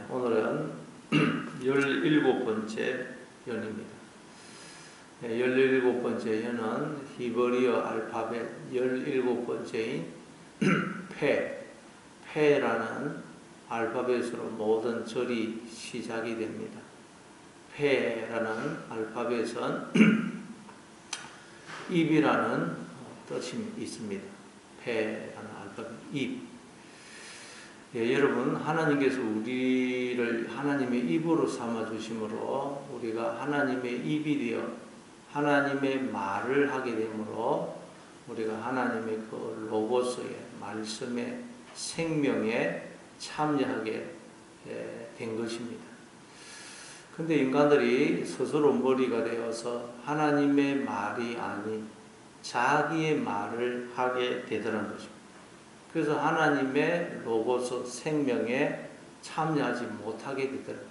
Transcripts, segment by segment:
오늘은 17번째 연입니다. 17번째 연은 히브리어 알파벳 17번째인 페라는 알파벳으로 모든 절이 시작이 됩니다. 페라는 알파벳은 입이라는 뜻이 있습니다. 페라는 알파벳, 입. 여러분, 하나님께서 우리를 하나님의 입으로 삼아주심으로 우리가 하나님의 입이 되어 하나님의 말을 하게 되므로 우리가 하나님의 그 로고스의 말씀의 생명에 참여하게 된 것입니다. 근데 인간들이 스스로 머리가 되어서 하나님의 말이 아닌 자기의 말을 하게 되더라는 것입니다. 그래서 하나님의 로고스 생명에 참여하지 못하게 되더라고요.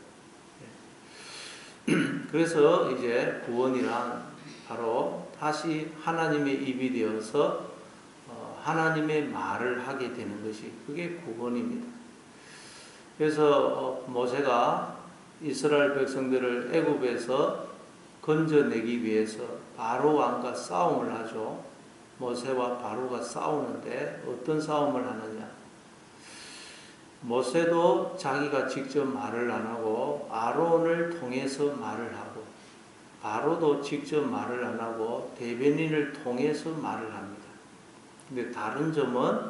그래서 이제 구원이란 바로 다시 하나님의 입이 되어서 하나님의 말을 하게 되는 것이 그게 구원입니다. 그래서 모세가 이스라엘 백성들을 애굽에서 건져내기 위해서 바로 왕과 싸움을 하죠. 모세와 바로가 싸우는데 어떤 싸움을 하느냐? 모세도 자기가 직접 말을 안 하고 아론을 통해서 말을 하고, 바로도 직접 말을 안 하고 대변인을 통해서 말을 합니다. 근데 다른 점은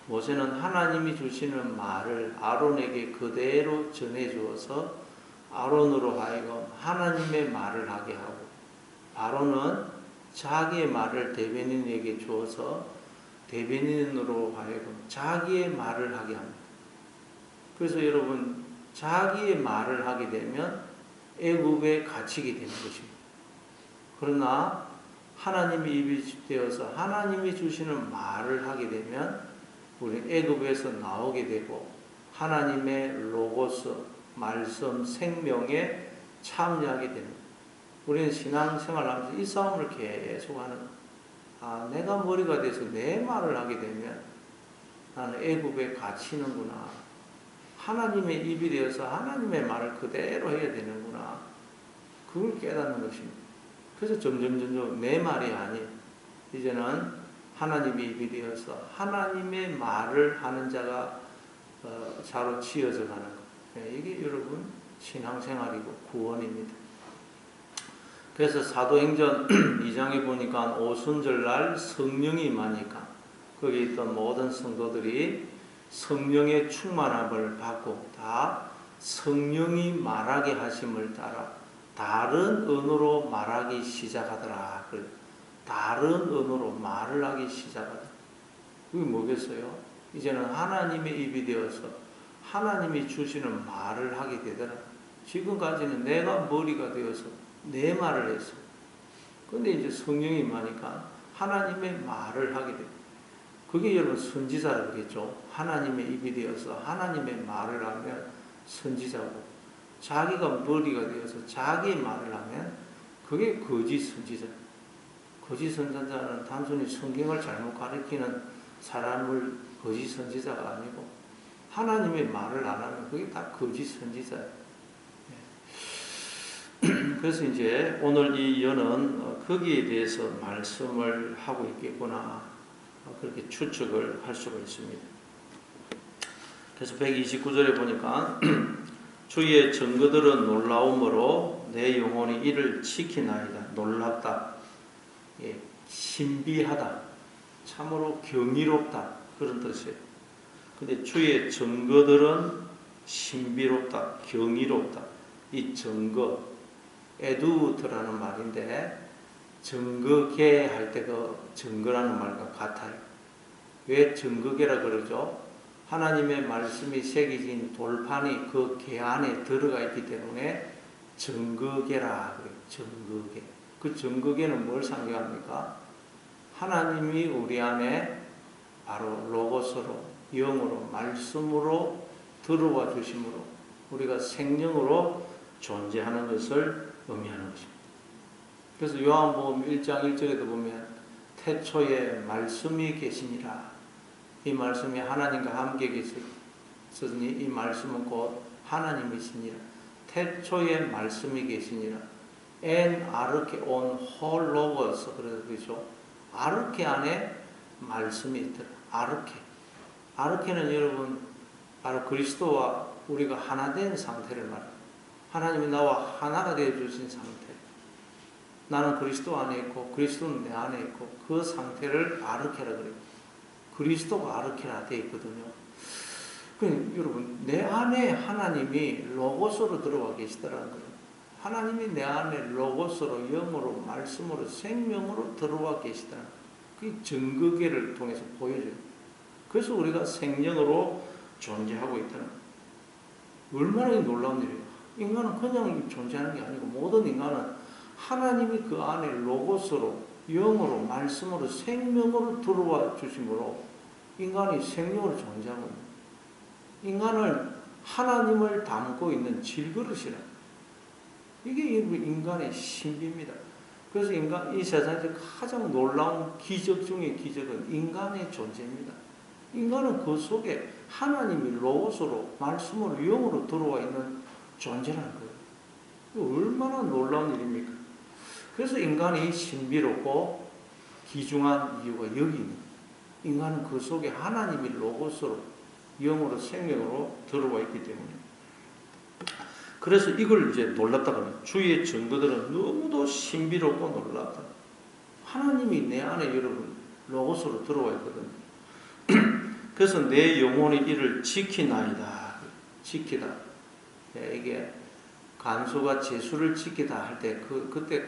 모세는 하나님이 주시는 말을 아론에게 그대로 전해 주어서 아론으로 하여금 하나님의 말을 하게 하고, 바로는 자기의 말을 대변인에게 주어서 대변인으로 하여금 자기의 말을 하게 합니다. 그래서 여러분, 자기의 말을 하게 되면 애굽에 갇히게 되는 것입니다. 그러나 하나님의 입이 되어서 하나님이 주시는 말을 하게 되면 우리 애굽에서 나오게 되고 하나님의 로고스, 말씀, 생명에 참여하게 되는 거예요. 우리는 신앙생활을 하면서 이 싸움을 계속 하는 거예요. 내가 머리가 돼서 내 말을 하게 되면 나는 애굽에 갇히는구나. 하나님의 입이 되어서 하나님의 말을 그대로 해야 되는구나. 그걸 깨닫는 것입니다. 그래서 점점 내 말이 아닌 이제는 하나님의 입이 되어서 하나님의 말을 하는 자가 자로 지어져 가는 거예요. 이게 여러분 신앙생활이고 구원입니다. 그래서 사도행전 2장에 보니까 오순절날 성령이 임하니까 거기 있던 모든 성도들이 성령의 충만함을 받고 다 성령이 말하게 하심을 따라 다른 언어로 말하기 시작하더라. 다른 언어로 말을 하기 시작하더라. 그게 뭐겠어요? 이제는 하나님의 입이 되어서 하나님이 주시는 말을 하게 되더라. 지금까지는 내가 머리가 되어서 내 말을 했어. 근데 이제 성령이 임하니까 하나님의 말을 하게 돼. 그게 여러분 선지자라고 그랬죠. 하나님의 입이 되어서 하나님의 말을 하면 선지자고, 자기가 머리가 되어서 자기의 말을 하면 그게 거짓 선지자. 거짓 선지자는 단순히 성경을 잘못 가르치는 사람을 거짓 선지자가 아니고 하나님의 말을 안 하면 그게 다 거짓 선지자예요. 그래서 이제 오늘 이 연은 거기에 대해서 말씀을 하고 있겠구나, 그렇게 추측을 할 수가 있습니다. 그래서 129절에 보니까 주의 증거들은 놀라움으로 내 영혼이 이를 지키나이다. 놀랍다, 신비하다, 참으로 경이롭다, 그런 뜻이에요. 근데 주의 증거들은 신비롭다, 경이롭다. 이 증거, 에두트라는 말인데 증거계 할 때 그 증거라는 말과 같아요. 왜 증거계라 그러죠? 하나님의 말씀이 새겨진 돌판이 그 계 안에 들어가 있기 때문에 증거계라 그래요. 증거계. 그 증거계는 뭘 상징합니까? 하나님이 우리 안에 바로 로고스로, 영으로, 말씀으로 들어와 주심으로 우리가 생명으로 존재하는 것을 의미하는 것입니다. 그래서 요한복음 1장 1절에도 보면 태초에 말씀이 계시니라. 이 말씀이 하나님과 함께 계시고 쓰니 이 말씀은 곧 하나님이시니라. 태초에 말씀이 계시니라. 엔 아르케 온 홀로거스. 그렇죠. 아르케 안에 말씀이 있더라. 아르케는 여러분 바로 그리스도와 우리가 하나 된 상태를 말합니다. 하나님이 나와 하나가 되어 주신 상태. 나는 그리스도 안에 있고 그리스도는 내 안에 있고 그 상태를 아르케라 그래요. 그리스도가 아르케라 되어 있거든요. 여러분 내 안에 하나님이 로고스로 들어와 계시더라는 거예요. 하나님이 내 안에 로고스로 영으로 말씀으로 생명으로 들어와 계시더라는 거예요. 그 증거계를 통해서 보여줘요. 그래서 우리가 생명으로 존재하고 있다는 거예요. 얼마나 놀라운 일이에요. 인간은 그냥 존재하는 게 아니고 모든 인간은 하나님이 그 안에 로고스로 영으로 말씀으로 생명으로 들어와 주심으로 인간이 생명으로 존재하고 있는 인간은 하나님을 담고 있는 질그릇이라. 이게 인간의 신비입니다. 그래서 이 세상에서 가장 놀라운 기적 중의 기적은 인간의 존재입니다. 인간은 그 속에 하나님이 로고스로 말씀으로 영으로 들어와 있는 존재라는 거예요. 이거 얼마나 놀라운 일입니까? 그래서 인간이 신비롭고 귀중한 이유가 여기 있는 거예요. 인간은 그 속에 하나님이 로고스로 영으로 생명으로 들어와 있기 때문에. 그래서 이걸 이제 놀랍다 그러면 주의 증거들은 너무도 신비롭고 놀랍다. 하나님이 내 안에 여러분 로고스로 들어와 있거든요. 그래서 내 영혼이 이를 지키나이다. 지키다. 이게 간수가 제수를 지키다 할 때 그때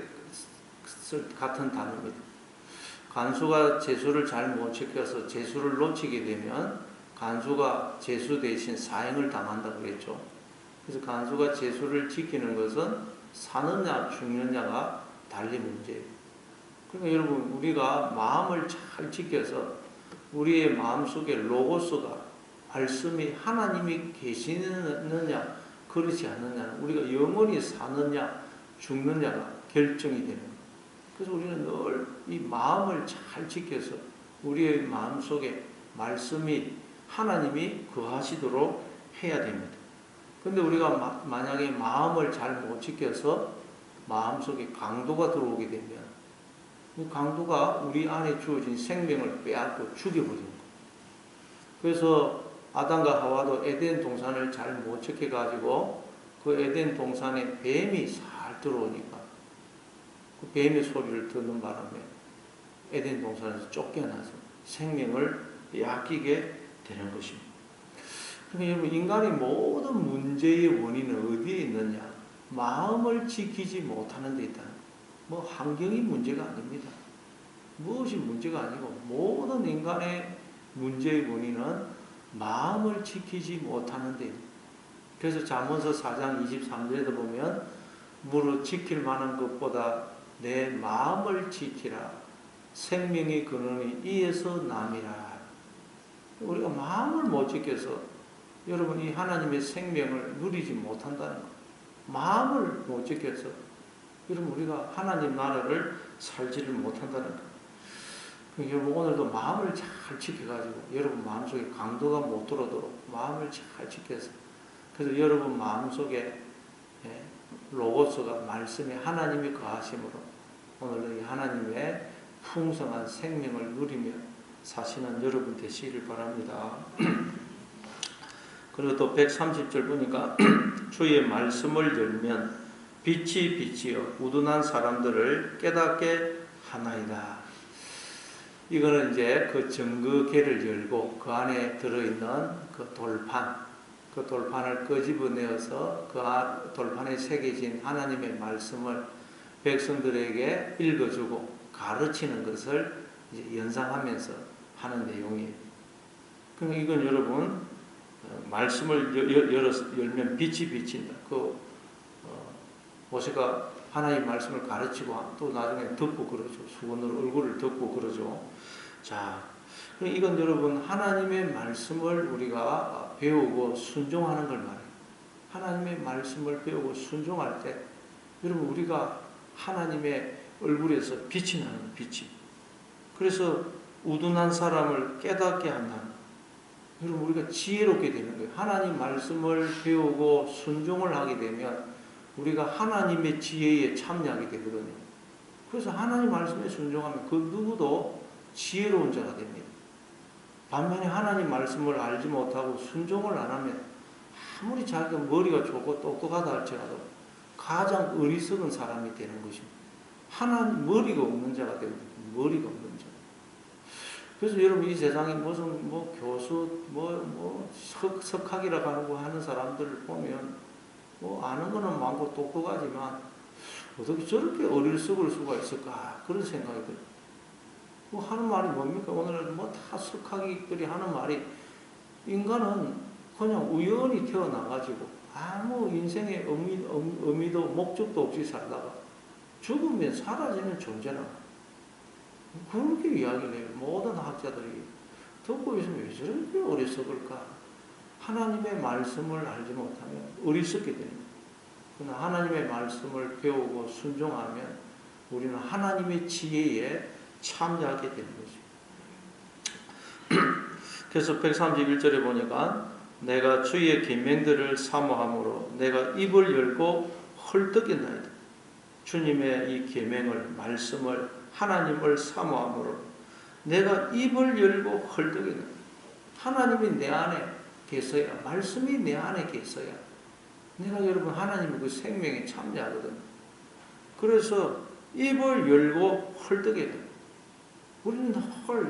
같은 단어입니다. 간수가 제수를 잘 못 지켜서 제수를 놓치게 되면 간수가 제수 대신 사형을 당한다고 그랬죠. 그래서 간수가 제수를 지키는 것은 사느냐 죽느냐가 달리 문제예요. 그러니까 여러분 우리가 마음을 잘 지켜서 우리의 마음속에 로고스가 말씀이 하나님이 계시느냐 그렇지 않느냐 우리가 영원히 사느냐 죽느냐가 결정이 되는 거예요. 그래서 우리는 늘 이 마음을 잘 지켜서 우리의 마음속에 말씀이 하나님이 거하시도록 해야 됩니다. 근데 우리가 만약에 마음을 잘 못 지켜서 마음속에 강도가 들어오게 되면 이 강도가 우리 안에 주어진 생명을 빼앗고 죽여버리는 거예요. 그래서 아담과 하와도 에덴 동산을 잘 못 지켜가지고 그 에덴 동산에 뱀이 살 들어오니까 그 뱀의 소리를 듣는 바람에 에덴 동산에서 쫓겨나서 생명을 빼앗기게 되는 것입니다. 그러니까 여러분 인간의 모든 문제의 원인은 어디에 있느냐? 마음을 지키지 못하는 데 있다는 거예요. 뭐 환경이 문제가 아닙니다. 무엇이 문제가 아니고 모든 인간의 문제의 원인은 마음을 지키지 못하는 데. 그래서 잠언서 4장 23절에도 보면 무릇 지킬 만한 것보다 내 마음을 지키라. 생명의 근원이 이에서 남이라. 우리가 마음을 못 지켜서 여러분 이 하나님의 생명을 누리지 못한다는 거예요. 마음을 못 지켜서 여러분 우리가 하나님 나라를 살지를 못한다는 거예요. 여러분 오늘도 마음을 잘 지켜가지고 여러분 마음속에 강도가 못 들어오도록 마음을 잘 지켜서 그래서 여러분 마음속에 로고스가 말씀이 하나님이 거하심으로 오늘도 이 하나님의 풍성한 생명을 누리며 사시는 여러분 되시기를 바랍니다. 그리고 또 130절 보니까 주의 말씀을 열면 빛이 비치어 우둔한 사람들을 깨닫게 하나이다. 이거는 이제 그 증거계를 열고 그 안에 들어있는 그 돌판을 끄집어내어서 그 돌판에 새겨진 하나님의 말씀을 백성들에게 읽어주고 가르치는 것을 이제 연상하면서 하는 내용이에요. 그러니까 이건 여러분 말씀을 열면 빛이 비친다. 모세가 하나님 말씀을 가르치고 또 나중에 듣고 그러죠. 수건으로 얼굴을 듣고 그러죠. 자, 이건 여러분 하나님의 말씀을 우리가 배우고 순종하는 걸 말해요. 하나님의 말씀을 배우고 순종할 때 여러분 우리가 하나님의 얼굴에서 빛이 나는 빛이. 그래서 우둔한 사람을 깨닫게 한다는. 여러분 우리가 지혜롭게 되는 거예요. 하나님 말씀을 배우고 순종을 하게 되면 우리가 하나님의 지혜에 참여하게 되거든요. 그래서 하나님 말씀에 순종하면 그 누구도 지혜로운 자가 됩니다. 반면에 하나님 말씀을 알지 못하고 순종을 안 하면 아무리 자기가 머리가 좋고 똑똑하다 할지라도 가장 어리석은 사람이 되는 것입니다. 하나님 머리가 없는 자가 됩니다. 머리가 없는 자. 그래서 여러분 이 세상에 무슨 교수 석학이라고 하는 사람들을 보면 아는 거는 많고 똑똑하지만 어떻게 저렇게 어리석을 수가 있을까 그런 생각이 들어요. 하는 말이 뭡니까? 오늘은 다 석학이들이 하는 말이 인간은 그냥 우연히 태어나가지고 아무 인생의 의미도 목적도 없이 살다가 죽으면 사라지는 존재라. 그렇게 이야기를 해요. 모든 학자들이. 듣고 있으면 왜 저렇게 어리석을까? 하나님의 말씀을 알지 못하면 어리석게 됩니다. 그러나 하나님의 말씀을 배우고 순종하면 우리는 하나님의 지혜에 참여하게 되는 것입니다. 그래서 131절에 보니까 내가 주의 계명들을 사모함으로 내가 입을 열고 헐떡였나이다. 주님의 이 계명을 말씀을 하나님을 사모함으로 내가 입을 열고 헐떡였나이다. 하나님이 내 안에 계셔야 말씀이 내 안에 계셔야 내가 여러분 하나님의 그 생명에 참여하거든요. 그래서 입을 열고 헐떡여야 돼요. 우리는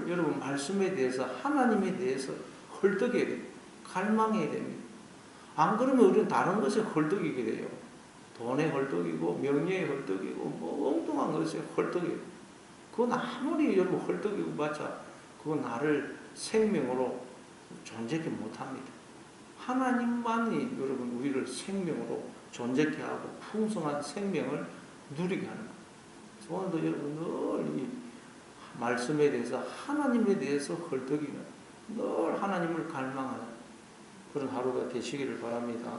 여러분 말씀에 대해서 하나님에 대해서 헐떡여야 돼요. 갈망해야 됩니다. 안 그러면 우리는 다른 것에 헐떡이게 돼요. 돈에 헐떡이고 명예에 헐떡이고 엉뚱한 것에 헐떡이고 그건 아무리 여러분 헐떡이고 맞아 그건 나를 생명으로 존재케 못합니다. 하나님만이 여러분 우리를 생명으로 존재케 하고 풍성한 생명을 누리게 하는 거예요. 오늘도 여러분 늘 이 말씀에 대해서 하나님에 대해서 헐떡이는 늘 하나님을 갈망하는 그런 하루가 되시기를 바랍니다.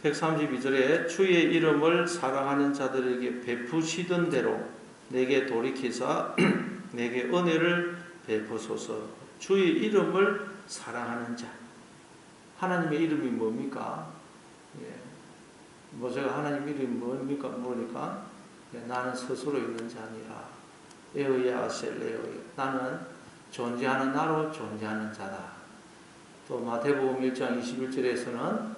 132절에 주의 이름을 사랑하는 자들에게 베푸시던 대로 내게 돌이키사 내게 은혜를 베푸소서. 주의 이름을 사랑하는 자. 하나님의 이름이 뭡니까? 제가 하나님 이름이 뭐니까? 나는 스스로 있는 자니라. 에어야 셀레어야. 나는 존재하는 나로 존재하는 자다. 또 마태복음 1장 21절에서는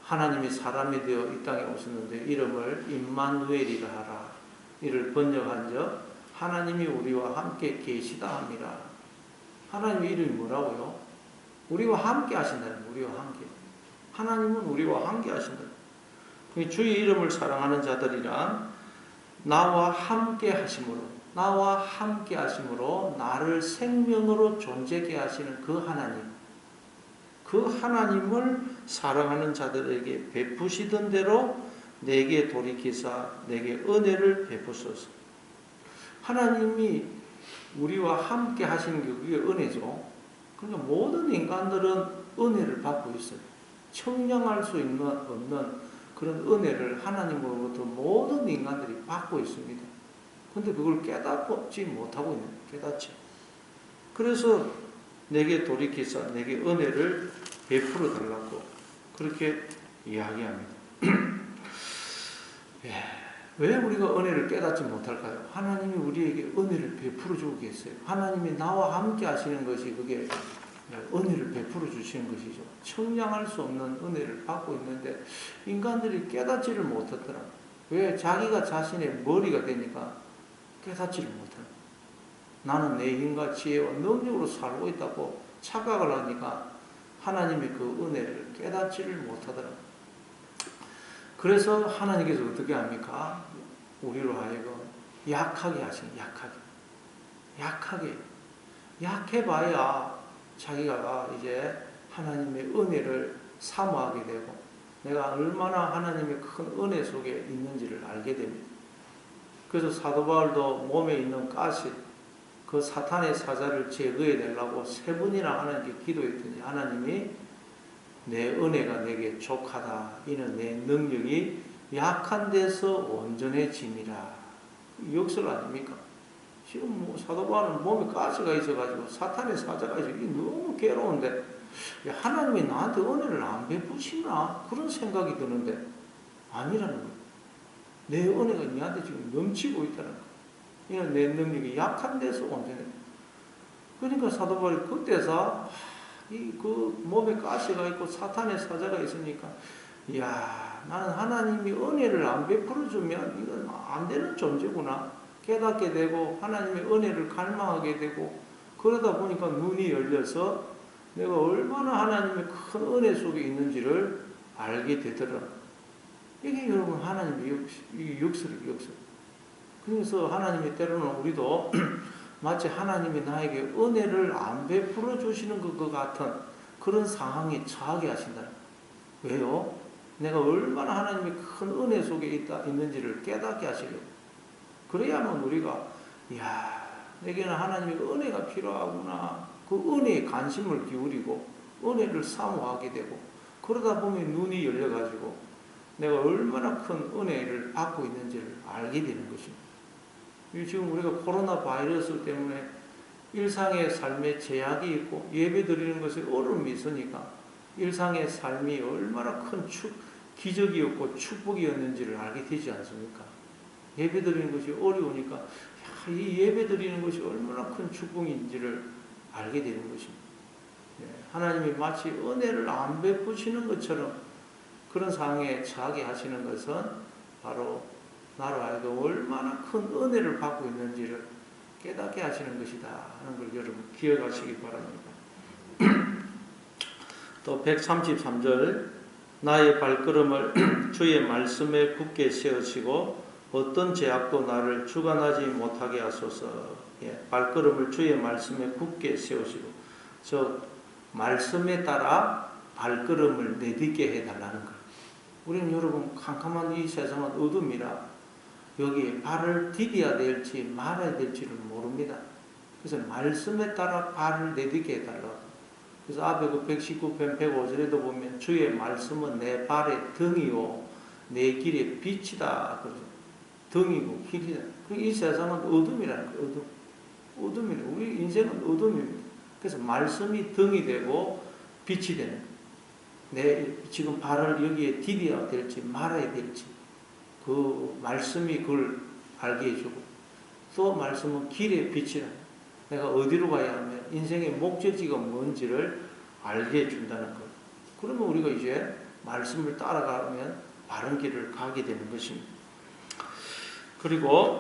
하나님이 사람이 되어 이 땅에 오셨는데 이름을 임마누엘이라 하라. 이를 번역한즉 하나님이 우리와 함께 계시다 함이라. 하나님의 이름이 뭐라고요? 우리와 함께 하신다는 거예요. 우리와 함께. 하나님은 우리와 함께 하신다. 주의 이름을 사랑하는 자들이란 나와 함께 하심으로 나를 생명으로 존재케 하시는 그 하나님, 그 하나님을 사랑하는 자들에게 베푸시던 대로 내게 돌이키사 내게 은혜를 베푸소서. 하나님이 우리와 함께 하시는 게 그게 은혜죠. 그러니까 모든 인간들은 은혜를 받고 있어요. 청량할 수 없는 그런 은혜를 하나님으로부터 모든 인간들이 받고 있습니다. 근데 그걸 깨닫지 못하고 있는 거예요. 깨닫지. 그래서 내게 돌이키사 내게 은혜를 베풀어 달라고 그렇게 이야기합니다. 왜 우리가 은혜를 깨닫지 못할까요? 하나님이 우리에게 은혜를 베풀어 주고 계세요. 하나님이 나와 함께 하시는 것이 그게 은혜를 베풀어 주시는 것이죠. 청량할 수 없는 은혜를 받고 있는데 인간들이 깨닫지를 못하더라. 왜? 자기가 자신의 머리가 되니까 깨닫지를 못해요. 나는 내 힘과 지혜와 능력으로 살고 있다고 착각을 하니까 하나님의 그 은혜를 깨닫지를 못하더라. 그래서 하나님께서 어떻게 합니까? 우리로 하여금 약하게 하시는, 약해봐야 자기가 이제 하나님의 은혜를 사모하게 되고 내가 얼마나 하나님의 큰 은혜 속에 있는지를 알게 됩니다. 그래서 사도 바울도 몸에 있는 가시, 그 사탄의 사자를 제거해 내려고 3번이나 하나님께 기도했더니 하나님이 내 은혜가 내게 족하다. 이는 내 능력이 약한 데서 온전해짐이라. 역설 아닙니까? 지금 뭐 사도 바울은 몸에 가시가 있어가지고 사탄의 사자가 있어. 이게 너무 괴로운데 하나님이 나한테 은혜를 안 베푸시나 그런 생각이 드는데 아니라는 거예요. 내 은혜가 니한테 지금 넘치고 있다는 거예요. 이는 내 능력이 약한 데서 온전해. 그러니까 사도 바울이 그때서 그 몸에 가시가 있고 사탄의 사자가 있으니까 이야 나는 하나님이 은혜를 안 베풀어 주면 이건 안 되는 존재구나 깨닫게 되고 하나님의 은혜를 갈망하게 되고 그러다 보니까 눈이 열려서 내가 얼마나 하나님의 큰 은혜 속에 있는지를 알게 되더라. 이게 여러분 하나님의 역설이에요. 역설. 그래서 하나님이 때로는 우리도 마치 하나님이 나에게 은혜를 안 베풀어 주시는 것 같은 그런 상황에 처하게 하신다. 왜요? 내가 얼마나 하나님의 큰 은혜 속에 있는지를 깨닫게 하시려고. 그래야만 우리가 이야 내게는 하나님의 은혜가 필요하구나. 그 은혜에 관심을 기울이고 은혜를 사모하게 되고 그러다 보면 눈이 열려가지고 내가 얼마나 큰 은혜를 받고 있는지를 알게 되는 것입니다. 지금 우리가 코로나 바이러스 때문에 일상의 삶에 제약이 있고 예배 드리는 것에 어려움이 있으니까 일상의 삶이 얼마나 큰 기적이었고 축복이었는지를 알게 되지 않습니까? 예배 드리는 것이 어려우니까 이 예배 드리는 것이 얼마나 큰 축복인지를 알게 되는 것입니다. 하나님이 마치 은혜를 안 베푸시는 것처럼 그런 상황에 처하게 하시는 것은 바로 나로 하여금 얼마나 큰 은혜를 받고 있는지를 깨닫게 하시는 것이다 하는 걸 여러분 기억하시기 바랍니다. 또 133절 나의 발걸음을 주의 말씀에 굳게 세우시고 어떤 제약도 나를 주관하지 못하게 하소서. 발걸음을 주의 말씀에 굳게 세우시고 저 말씀에 따라 발걸음을 내딛게 해달라는 거예요. 우리는 여러분 캄캄한 이 세상은 어둠이라 여기에 발을 디뎌야 될지 말아야 될지를 모릅니다. 그래서 말씀에 따라 발을 내딛게 해달라고. 그래서 앞에 그 119편 105절에도 보면 주의 말씀은 내 발의 등이요 내 길의 빛이다. 그러죠. 등이고 길이다. 이 세상은 어둠이라는 거예요. 어둠이래. 우리 인생은 어둠입니다. 그래서 말씀이 등이 되고 빛이 되는 거예요. 내 지금 발을 여기에 디뎌야 될지 말아야 될지 그 말씀이 그걸 알게 해주고 또 말씀은 길의 빛이라 내가 어디로 가야 하면 인생의 목적지가 뭔지를 알게 해준다는 것. 그러면 우리가 이제 말씀을 따라가면 바른 길을 가게 되는 것입니다. 그리고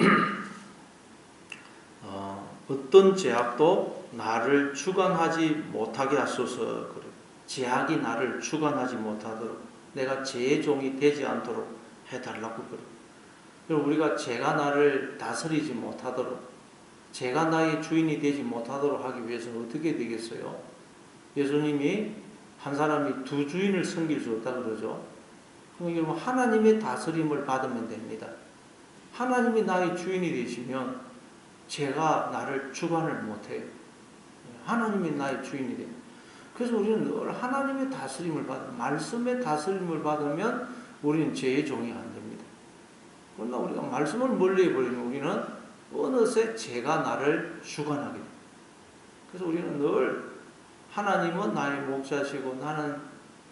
어떤 제약도 나를 주관하지 못하게 하소서. 제약이 나를 주관하지 못하도록 내가 죄의 종이 되지 않도록 해달라고 그래요. 그리고 우리가 죄가 나를 다스리지 못하도록 죄가 나의 주인이 되지 못하도록 하기 위해서는 어떻게 되겠어요? 예수님이 한 사람이 두 주인을 섬길 수 없다 그러죠. 그럼 여러분 하나님의 다스림을 받으면 됩니다. 하나님이 나의 주인이 되시면 죄가 나를 주관을 못해요. 하나님이 나의 주인이 돼요. 그래서 우리는 늘 하나님의 다스림을 말씀의 다스림을 받으면 우리는 죄의 종이 안 됩니다. 그러나 우리가 말씀을 멀리 해버리면 우리는 어느새 죄가 나를 주관하게 됩니다. 그래서 우리는 늘 하나님은 나의 목자시고 나는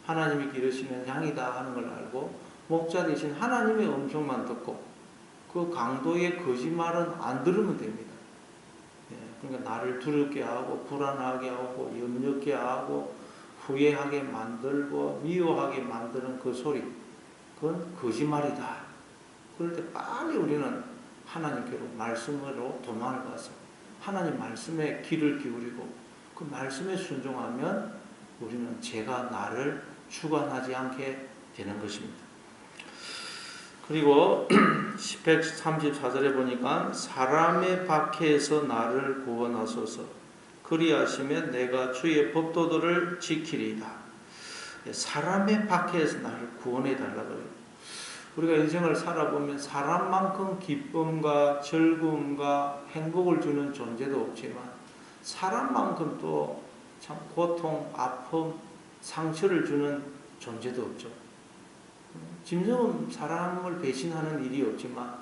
하나님이 기르시는 양이다 하는 걸 알고 목자 대신 하나님의 음성만 듣고 그 강도의 거짓말은 안 들으면 됩니다. 그러니까 나를 두렵게 하고 불안하게 하고 염려케 하고 후회하게 만들고 미워하게 만드는 그 소리 그건 거짓말이다. 그럴 때 빨리 우리는 하나님께로 말씀으로 도망을 가서 하나님 말씀에 귀를 기울이고 그 말씀에 순종하면 우리는 죄가 나를 주관하지 않게 되는 것입니다. 그리고 134절에 보니까 사람의 박해에서 나를 구원하소서 그리하시면 내가 주의 법도들을 지키리이다. 사람의 박해에서 나를 구원해 달라고 해요. 우리가 인생을 살아보면 사람만큼 기쁨과 즐거움과 행복을 주는 존재도 없지만 사람만큼 또 참 고통, 아픔, 상처를 주는 존재도 없죠. 짐승은 사람을 배신하는 일이 없지만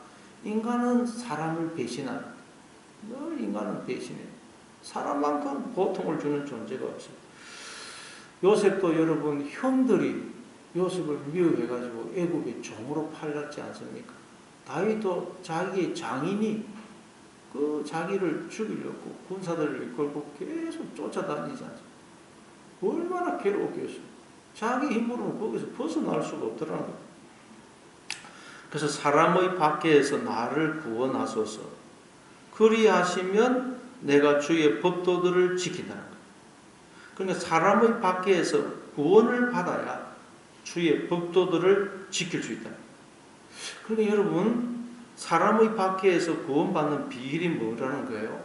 인간은 사람을 배신하는 늘 인간은 배신해요. 사람만큼 고통을 주는 존재가 없어요. 요셉도 여러분 형들이 요셉을 미워해가지고 애굽의 종으로 팔렸지 않습니까? 다윗도 자기의 장인이 그 자기를 죽이려고 군사들을 이끌고 계속 쫓아다니지 않습니까? 얼마나 괴로웠겠어요. 자기 힘으로는 거기서 벗어날 수가 없더라는 거예요. 그래서 사람의 밖에서 나를 구원하소서. 그리하시면 내가 주의 법도들을 지킨다는 거예요. 그러니까 사람의 밖에서 구원을 받아야 주의 법도들을 지킬 수 있다. 그러니까 여러분, 사람의 밖에서 구원받는 비밀이 뭐라는 거예요?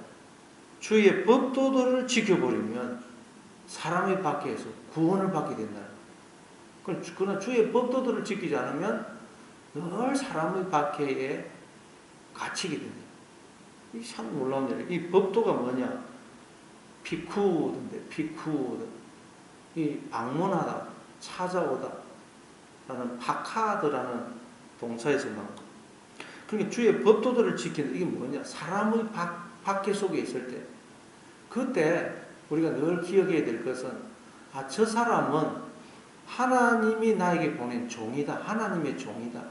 주의 법도들을 지켜버리면 사람의 밖에서 구원을 받게 된다. 그러나 주의 법도들을 지키지 않으면 늘 사람의 밖에 갇히게 된다. 이 참 놀라운 일이에요. 이 법도가 뭐냐? 피쿠드인데, 피쿠드. 이 방문하다, 찾아오다 라는 파카드라는 동사에서 나온 거. 그러니까 주의 법도들을 지키는 이게 뭐냐? 사람의 밖에 속에 있을 때, 그때 우리가 늘 기억해야 될 것은, 저 사람은 하나님이 나에게 보낸 종이다. 하나님의 종이다.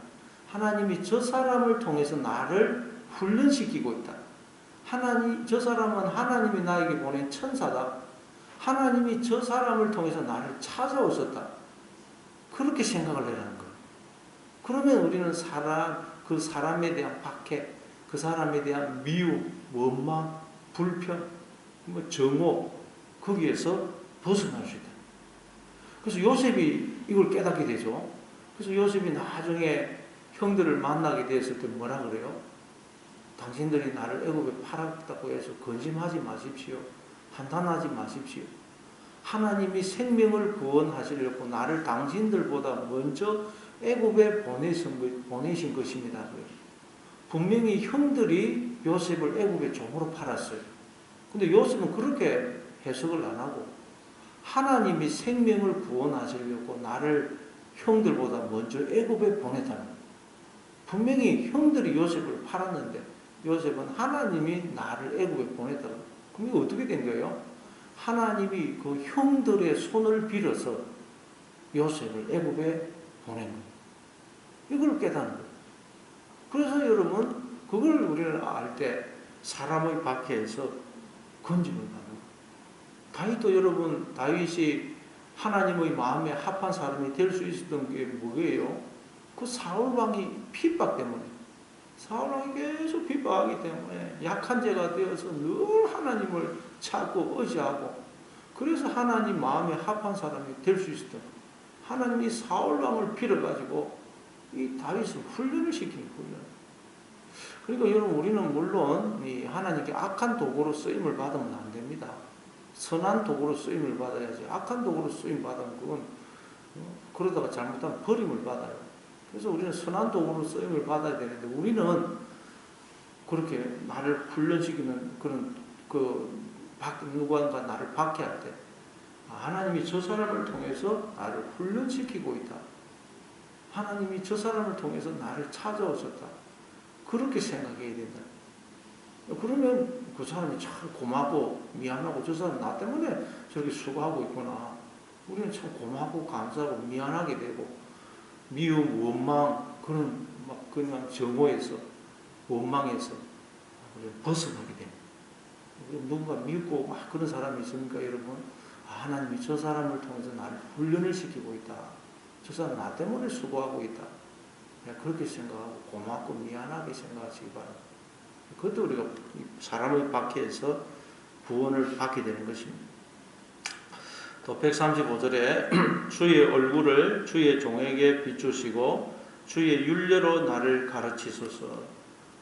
하나님이 저 사람을 통해서 나를 훈련시키고 있다. 저 사람은 하나님이 나에게 보낸 천사다. 하나님이 저 사람을 통해서 나를 찾아오셨다. 그렇게 생각을 하라는 거예요. 그러면 우리는 그 사람에 대한 박해, 그 사람에 대한 미움, 원망, 불평, 정오, 거기에서 벗어날 수 있다. 그래서 요셉이 이걸 깨닫게 되죠. 그래서 요셉이 나중에 형들을 만나게 되었을 때 뭐라 그래요? 당신들이 나를 애굽에 팔았다고 해서 근심하지 마십시오. 한탄하지 마십시오. 하나님이 생명을 구원하시려고 나를 당신들보다 먼저 애굽에 보내신 것입니다. 분명히 형들이 요셉을 애굽의 종으로 팔았어요. 근데 요셉은 그렇게 해석을 안 하고 하나님이 생명을 구원하시려고 나를 형들보다 먼저 애굽에 보냈다는 거예요. 분명히 형들이 요셉을 팔았는데 요셉은 하나님이 나를 애굽에 보냈다고. 그럼 이거 어떻게 된 거예요? 하나님이 그 형들의 손을 빌어서 요셉을 애굽에 보낸 거예요. 이걸 깨닫는 거예요. 그래서 여러분, 그걸 우리는 알 때 사람의 박해에서 건짐을 받는 거예요. 다윗도 여러분, 다윗이 하나님의 마음에 합한 사람이 될 수 있었던 게 뭐예요? 그 사울왕이 핍박 때문에, 사울왕이 계속 핍박하기 때문에 약한 자가 되어서 늘 하나님을 찾고 의지하고, 그래서 하나님 마음에 합한 사람이 될 수 있었던 거예요. 하나님이 사울왕을 빌어가지고 이 다윗을 훈련을 시키는 훈련. 그러니까 여러분, 우리는 물론 이 하나님께 악한 도구로 쓰임을 받으면 안 됩니다. 선한 도구로 쓰임을 받아야지. 악한 도구로 쓰임 받으면 그건 그러다가 잘못하면 버림을 받아요. 그래서 우리는 선한 도구로 쓰임을 받아야 되는데, 우리는 그렇게 나를 훈련시키는 그런 누구한가 나를 박해할 때 하나님이 저 사람을 통해서 나를 훈련시키고 있다. 하나님이 저 사람을 통해서 나를 찾아오셨다. 그렇게 생각해야 된다. 그러면 그 사람이 참 고맙고 미안하고, 저 사람 나 때문에 저렇게 수고하고 있구나. 우리는 참 고맙고 감사하고 미안하게 되고, 미움, 원망, 그런 막 그냥 정오에서, 원망에서 벗어나게 됩니다. 누군가 믿고 막 그런 사람이 있습니까, 여러분? 하나님이 저 사람을 통해서 나를 훈련을 시키고 있다. 저 사람 나 때문에 수고하고 있다. 그렇게 생각하고 고맙고 미안하게 생각하시기 바랍니다. 그것도 우리가 사람의 박해에서 구원을 받게 되는 것입니다. 또 135절에 주의 얼굴을 주의 종에게 비추시고 주의 윤례로 나를 가르치소서.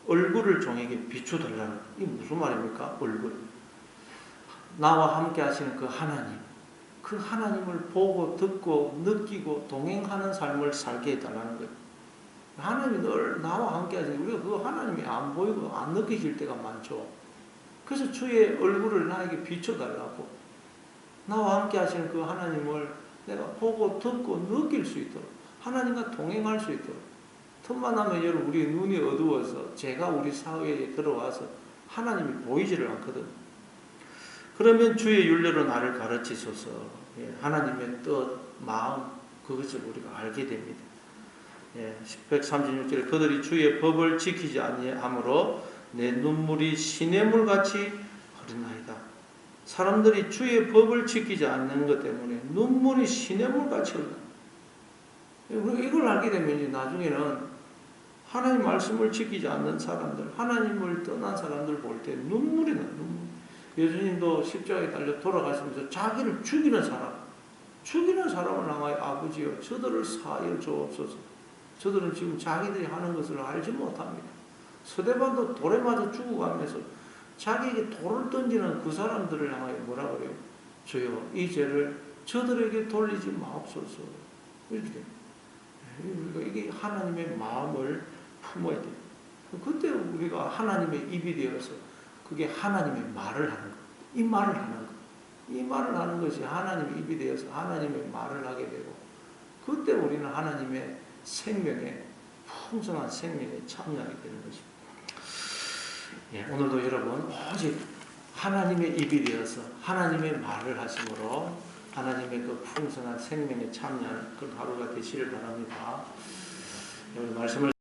얼굴을 종에게 비추달라는, 이게 무슨 말입니까? 얼굴. 나와 함께 하시는 그 하나님, 그 하나님을 보고 듣고 느끼고 동행하는 삶을 살게 해달라는 거예요. 하나님이 늘 나와 함께 하시는, 우리가 그 하나님이 안 보이고 안 느껴질 때가 많죠. 그래서 주의 얼굴을 나에게 비춰달라고, 나와 함께 하시는 그 하나님을 내가 보고 듣고 느낄 수 있도록, 하나님과 동행할 수 있도록. 틈만 하면 여러분, 우리 눈이 어두워서 죄가 우리 사회에 들어와서 하나님이 보이지를 않거든. 그러면 주의 윤례로 나를 가르치소서. 하나님의 뜻, 마음, 그것을 우리가 알게 됩니다. 136절 그들이 주의 법을 지키지 아니하므로 내 눈물이 시냇물같이 흐르나이다. 사람들이 주의 법을 지키지 않는 것 때문에 눈물이 시냇물같이 흐르다. 이걸 알게 되면 나중에는 하나님 말씀을 지키지 않는 사람들, 하나님을 떠난 사람들 볼 때 눈물이 나. 예수님도 십자가에 달려 돌아가시면서 자기를 죽이는 사람을 향하여 아버지여 저들을 사하여 주옵소서. 저들은 지금 자기들이 하는 것을 알지 못합니다. 서대반도 돌에 맞아 죽어가면서 자기에게 돌을 던지는 그 사람들을 향하여 뭐라 그래요? 주여 이 죄를 저들에게 돌리지 마옵소서. 이렇게 됩니다. 이게 하나님의 마음을 품어야 돼요. 그때 우리가 하나님의 입이 되어서 그게 하나님의 말을 하는 것. 이 말을 하는 것. 이 말을 하는 것이 하나님의 입이 되어서 하나님의 말을 하게 되고 그때 우리는 하나님의 생명에 풍성한 생명에 참여하게 되는 것입니다. 오늘도 여러분 오직 하나님의 입이 되어서 하나님의 말을 하심으로 하나님의 그 풍성한 생명에 참여하는 그런 하루가 되시길 바랍니다. 오늘 말씀을